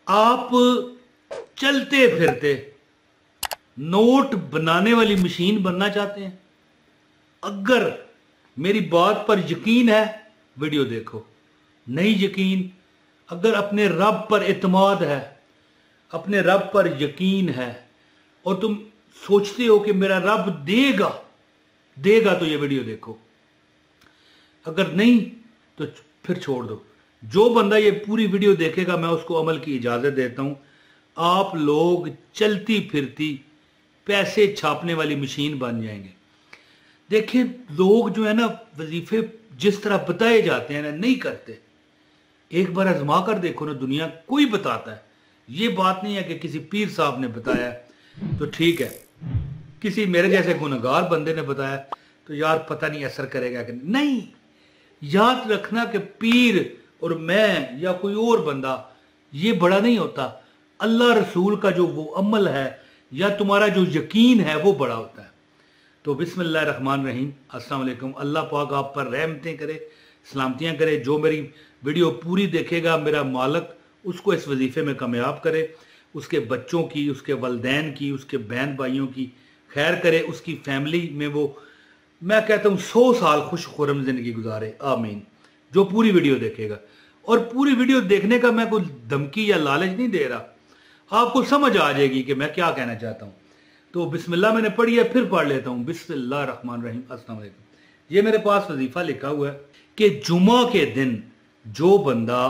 आप चलते फिरते नोट बनाने वाली मशीन बनना चाहते हैं? अगर मेरी बात पर यकीन है वीडियो देखो, नहीं यकीन, अगर अपने रब पर इत्मीनान है, अपने रब पर यकीन है और तुम सोचते हो कि मेरा रब देगा देगा तो ये वीडियो देखो, अगर नहीं तो फिर छोड़ दो। जो बंदा ये पूरी वीडियो देखेगा मैं उसको अमल की इजाजत देता हूं। आप लोग चलती फिरती पैसे छापने वाली मशीन बन जाएंगे। देखिए लोग जो है ना वजीफे जिस तरह बताए जाते हैं ना नहीं करते। एक बार आजमा कर देखो ना, दुनिया कोई बताता है। ये बात नहीं है कि किसी पीर साहब ने बताया तो ठीक है, किसी मेरे जैसे गुनहगार बंदे ने बताया तो यार पता नहीं असर करेगा कि नहीं। याद रखना कि पीर और मैं या कोई और बंदा ये बड़ा नहीं होता। अल्लाह रसूल का जो वो अमल है या तुम्हारा जो यकीन है वो बड़ा होता है। तो बिस्मिल्लाह रहमान रहीम, अस्सलाम वालेकुम। अल्लाह पाक आप पर रहमतें करे, सलामतियाँ करे। जो मेरी वीडियो पूरी देखेगा मेरा मालिक उसको इस वजीफे में कामयाब करे, उसके बच्चों की, उसके वलदैन की, उसके बहन भाइयों की खैर करे, उसकी फैमिली में वो मैं कहता हूँ 100 साल खुश खुरम जिंदगी गुजारे, आमीन। जो पूरी वीडियो देखेगा, और पूरी वीडियो देखने का मैं कोई धमकी या लालच नहीं दे रहा, आपको समझ आ जाएगी कि मैं क्या कहना चाहता हूँ। तो बिस्मिल्लाह मैंने पढ़ी है, फिर पढ़ लेता हूँ। बिस्मिल्लाह रहमान रहीम, अस्सलाम वालेकुम। ये मेरे पास वजीफा लिखा हुआ है कि जुमा के दिन जो बंदा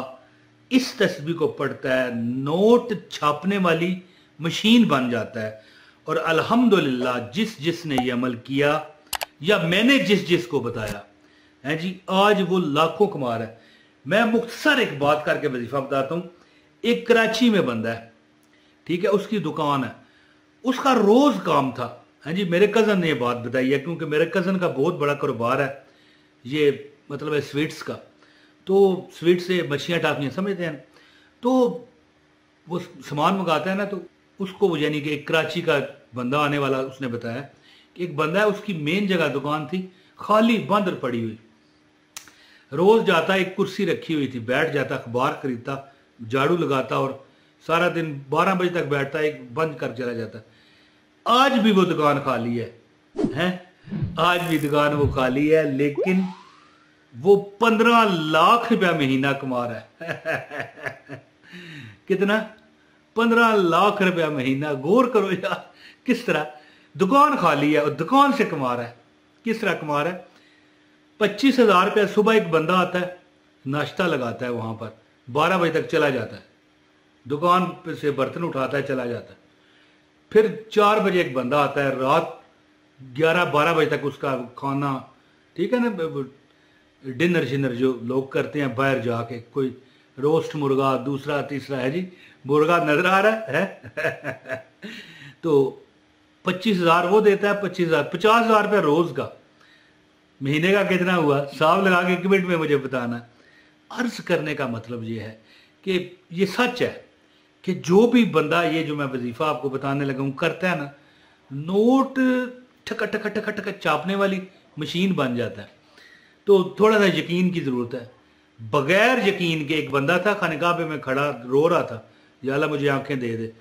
इस तस्बीह को पढ़ता है नोट छापने वाली मशीन बन जाता है। और अल्हम्दुलिल्लाह जिस जिसने ये अमल किया या मैंने जिस जिस को बताया है जी, आज वो लाखों कमा रहा है। मैं मुख्तसर एक बात करके वजीफा बताता हूँ। एक कराची में बंदा है, ठीक है, उसकी दुकान है, उसका रोज काम था। हाँ जी, मेरे कज़न ने ये बात बताई है क्योंकि मेरे कज़न का बहुत बड़ा कारोबार है, ये मतलब है स्वीट्स का। तो स्वीट से मच्छियाँ टाफियाँ समझते हैं, तो वो सामान मंगाता है ना, तो उसको यानी कि एक कराची का बंदा आने वाला, उसने बताया कि एक बंदा है, उसकी मेन जगह दुकान थी खाली बंद पड़ी हुई। रोज जाता, एक कुर्सी रखी हुई थी, बैठ जाता, अखबार खरीदता, झाड़ू लगाता और सारा दिन 12 बजे तक बैठता, एक बंद कर चला जाता। आज भी वो दुकान खाली है, आज भी दुकान वो खाली है, लेकिन वो 15 लाख रुपया महीना कमा रहा है। कितना? 15 लाख रुपया महीना। गौर करो यार, किस तरह दुकान खाली है और दुकान से कमा रहा है। किस तरह कमा रहा है? 25,000 रुपया। सुबह एक बंदा आता है, नाश्ता लगाता है वहां पर, 12 बजे तक चला जाता है, दुकान से बर्तन उठाता है, चला जाता है। फिर 4 बजे एक बंदा आता है, रात 11-12 बजे तक उसका खाना, ठीक है ना, डिनर शिनर जो लोग करते हैं बाहर जाके, कोई रोस्ट मुर्गा, दूसरा तीसरा है जी, मुर्गा नजर आ रहा है। तो 25,000 वो देता है, 25,000, 50,000 रुपया रोज का। महीने का कितना हुआ? हिसाब लगा के कमेंट में मुझे बताना। अर्ज करने का मतलब ये है कि ये सच है कि जो भी बंदा ये जो मैं वजीफा आपको बताने लगा हूँ करता है ना, नोट ठका ठका ठका ठका चापने वाली मशीन बन जाता है। तो थोड़ा सा यकीन की जरूरत है। बगैर यकीन के एक बंदा था खानकाह पे, मैं खड़ा रो रहा था, या अल्लाह मुझे आंखें दे दे।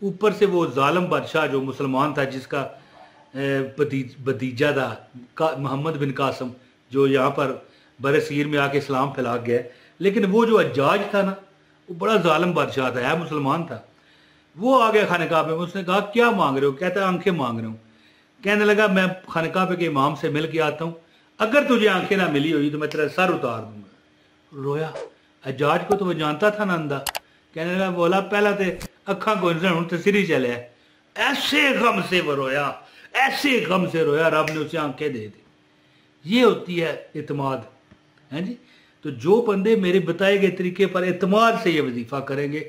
ऊपर से वो जालिम बादशाह जो मुसलमान था, जिसका भतीजा था मोहम्मद बिन कासम, जो यहाँ पर बरसीर में आके इस्लाम फैला गया, लेकिन वो जो हज्जाज था ना, वो बड़ा जालिम बादशाह था, है मुसलमान था। वो आ गया खानकाह पे, उसने कहा क्या मांग रहे हो? कहता है आंखें मांग रहा हूँ। कहने लगा मैं खानकाह पे के इमाम से मिल के आता हूँ, अगर तुझे आंखें ना मिली हुई तो मैं तेरा सर उतार दूंगा। रोया। हज्जाज को तो वो जानता था ना अंधा। कहने लगा बोला पहला तो अखा को हूं तो सिर ही चले। ऐसे गम से वो रोया, ऐसे गम से रोया, रब ने उसे आंखें दे दी। ये होती है इत्मीनान, है जी। तो जो बंदे मेरे बताए गए तरीके पर इत्मीनान से ये वजीफा करेंगे,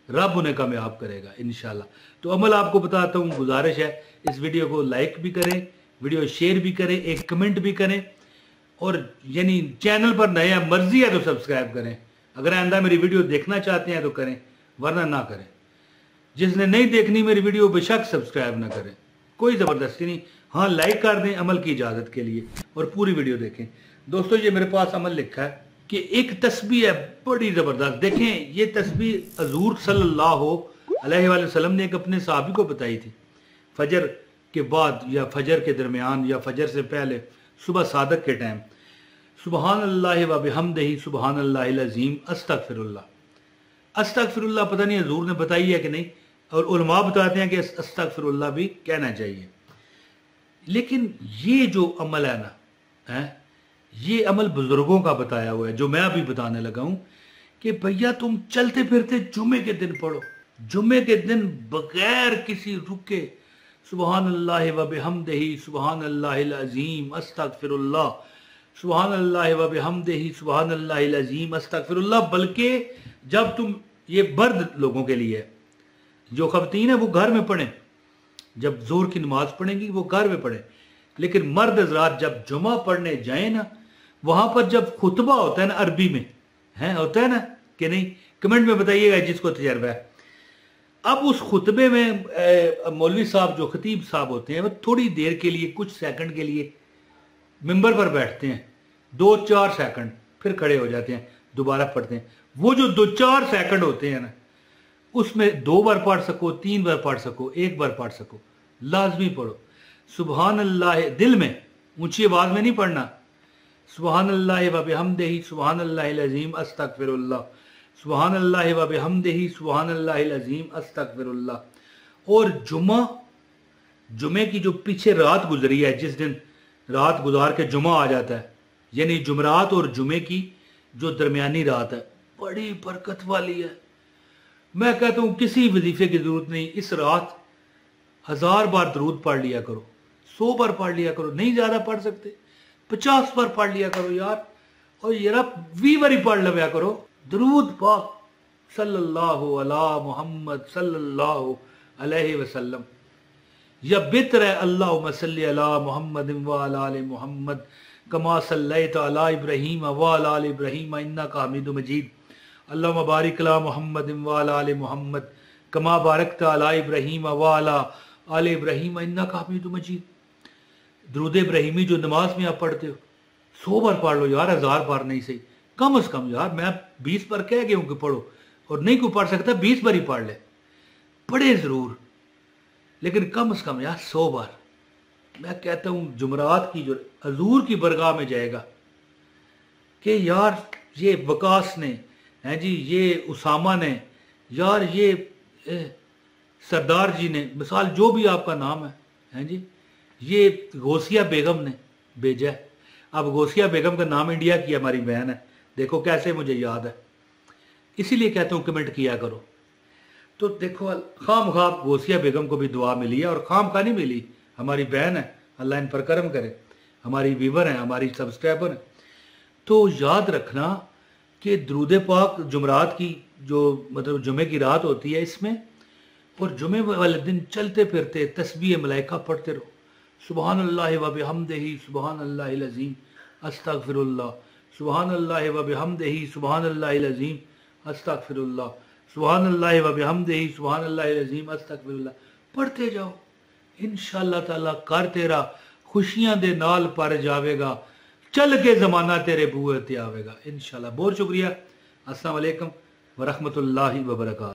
रब उन्हें कामयाब करेगा इंशाल्लाह। तो अमल आपको बताता हूँ, गुजारिश है इस वीडियो को लाइक भी करें, वीडियो शेयर भी करें, एक कमेंट भी करें, और यानी चैनल पर नए हैं, मर्जी है तो सब्सक्राइब करें। अगर आइंदा मेरी वीडियो देखना चाहते हैं तो करें, वरना ना करें। जिसने नहीं देखनी मेरी वीडियो बेशक सब्सक्राइब ना करें, कोई ज़बरदस्ती नहीं। हाँ लाइक कर दें अमल की इजाज़त के लिए और पूरी वीडियो देखें। दोस्तों ये मेरे पास अमल लिखा है, कि एक तस्बीह है बड़ी ज़बरदस्त। देखें ये तस्बीह हजूर सल्लल्लाहु अलैहि वसल्लम ने एक अपने सहाबी को बताई थी, फजर के बाद या फजर के दरमियान या फजर से पहले सुबह सादक के टाइम, सुबहान अल्लाह व बिहम्दिही सुबहान अल्लाहिल अज़ीम अस्तगफिरुल्लाह। अस्तगफिरुल्लाह पता नहीं हजूर ने बताई है कि नहीं, और उलमा बताते हैं कि अस्तगफिरुल्लाह भी कहना चाहिए। लेकिन ये जो अमल है ना, है ये अमल बुजुर्गों का बताया हुआ है, जो मैं अभी बताने लगा हूं कि भैया तुम चलते फिरते जुम्मे के दिन पढ़ो, जुम्मे के दिन बगैर किसी रुके सुबहान अल्लाह व बिहम्दिही सुबहान अल्लाहिल अज़ीम अस्तगफिरुल्लाह सुबहान अल्लाह व बिहम्दिही सुबहान अल्लाहिल अज़ीम अस्तगफिरुल्लाह। बल्कि जब तुम, ये मर्द लोगों के लिए है, जो खवातीन है वो घर में पढ़ें, जब जोर की नमाज पढ़ेंगी वो घर में पढ़ें। लेकिन मर्द हज़रात जब जुमा पढ़ने जाए ना, वहां पर जब खुतबा होता है ना अरबी में, है होता है ना कि नहीं, कमेंट में बताइएगा जिसको तजर्बा है। अब उस खुतबे में मौलवी साहब जो खतीब साहब होते हैं वो थोड़ी देर के लिए, कुछ सेकंड के लिए मिंबर पर बैठते हैं, 2-4 सेकंड, फिर खड़े हो जाते हैं, दोबारा पढ़ते हैं। वो जो 2-4 सेकंड होते हैं ना, उसमें 2 बार पढ़ सको, 3 बार पढ़ सको, 1 बार पढ़ सको, लाजमी पढ़ो सुबहान अल्लाह। दिल में, ऊंची आवाज में नहीं पढ़ना। सुबहान अल्लाह व बिहम्दिही सुबहान अल्लाहिल अज़ीम अस्तगफिरुल्लाह सुबहान अल्लाह व बिहम्दिही सुबहान अल्लाहिल अज़ीम अस्तगफिरुल्लाह। और जुमे की जो पीछे रात गुजरी है, जिस दिन रात गुजार के जुमा आ जाता है, यानी जुमरात और जुमे की जो दरमियानी रात है, बड़ी बरकत वाली है। मैं कहता हूँ किसी वजीफे की जरूरत नहीं, इस रात 1000 बार दरूद पढ़ लिया करो, 100 बार पढ़ लिया करो, नहीं ज्यादा पढ़ सकते 50 बार पढ़ लिया करो यार, और यार 20 बार ही पढ़ लिया करो दरूद पाक सल्लल्लाहु अला मुहम्मद सल्लल्लाहु अलैहि वसल्लम। या बितर है अल्लाहुम्मा सल्ली अला मुहम्मद व अला आलि मुहम्मद कमा सल्लैता अला इब्राहीम व अला आलि इब्राहीम इन्नका हमीदुम मजीद। अल्लाहुम्मा बारिक अला मुहम्मद व अला आलि मुहम्मद कमा बारकता अला इब्राहीम व अला आलि इब्राहीम इन्नका हमीदुम मजीद। दरूद इब्राहिमी जो नमाज में आप पढ़ते हो 100 बार पढ़ लो यार, 1000 बार नहीं सही, कम से कम यार। मैं 20 बार कह गया हूं कि पढ़ो, और नहीं कोई पढ़ सकता 20 बार ही पढ़ ले, पढ़े जरूर, लेकिन कम से कम यार 100 बार। मैं कहता हूं जुमरात की जो हजूर की बरगाह में जाएगा कि यार ये वकास ने, हैं जी, ये उसामा ने, यार ये सरदार जी ने, मिसाल जो भी आपका नाम है, हैं जी, ये गौसिया बेगम ने भेजा है। अब गौसिया बेगम का नाम इंडिया की हमारी बहन है, देखो कैसे मुझे याद है, इसीलिए कहता हूँ कमेंट किया करो। तो देखो खाम खा गौसिया बेगम को भी दुआ मिली है, और खाम खा नहीं मिली, हमारी बहन है, अल्लाह इन पर करम करे, हमारी व्यूवर है, हमारी सब्सक्राइबर है। तो याद रखना कि दरूद पाक जुमरात की जो मतलब जुमे की रात होती है इसमें, और जुमे वाले दिन चलते फिरते तस्बीह मलाइका पढ़ते रहो, सुबहान अल्लाह व बिहम्दिही सुबहान अल्लाहिल अज़ीम अस्तगफिरुल्लाह सुबहान अल्लाह व बिहम्दिही सुबहान अल्लाहिल अज़ीम अस्तगफिरुल्लाह सुबहान अल्लाह व बिहम्दिही सुबहान अल्लाहिल अज़ीम अस्तगफिरुल्लाह। पढ़ते जाओ, इंशाअल्लाह ताला कर तेरा खुशियां दे नाल पर जावेगा, चल के जमाना तेरे बूहे ते आवेगा इंशाअल्लाह। बहुत शुक्रिया। अस्सलाम वालेकुम व रहमतुल्लाहि व बरकातहू।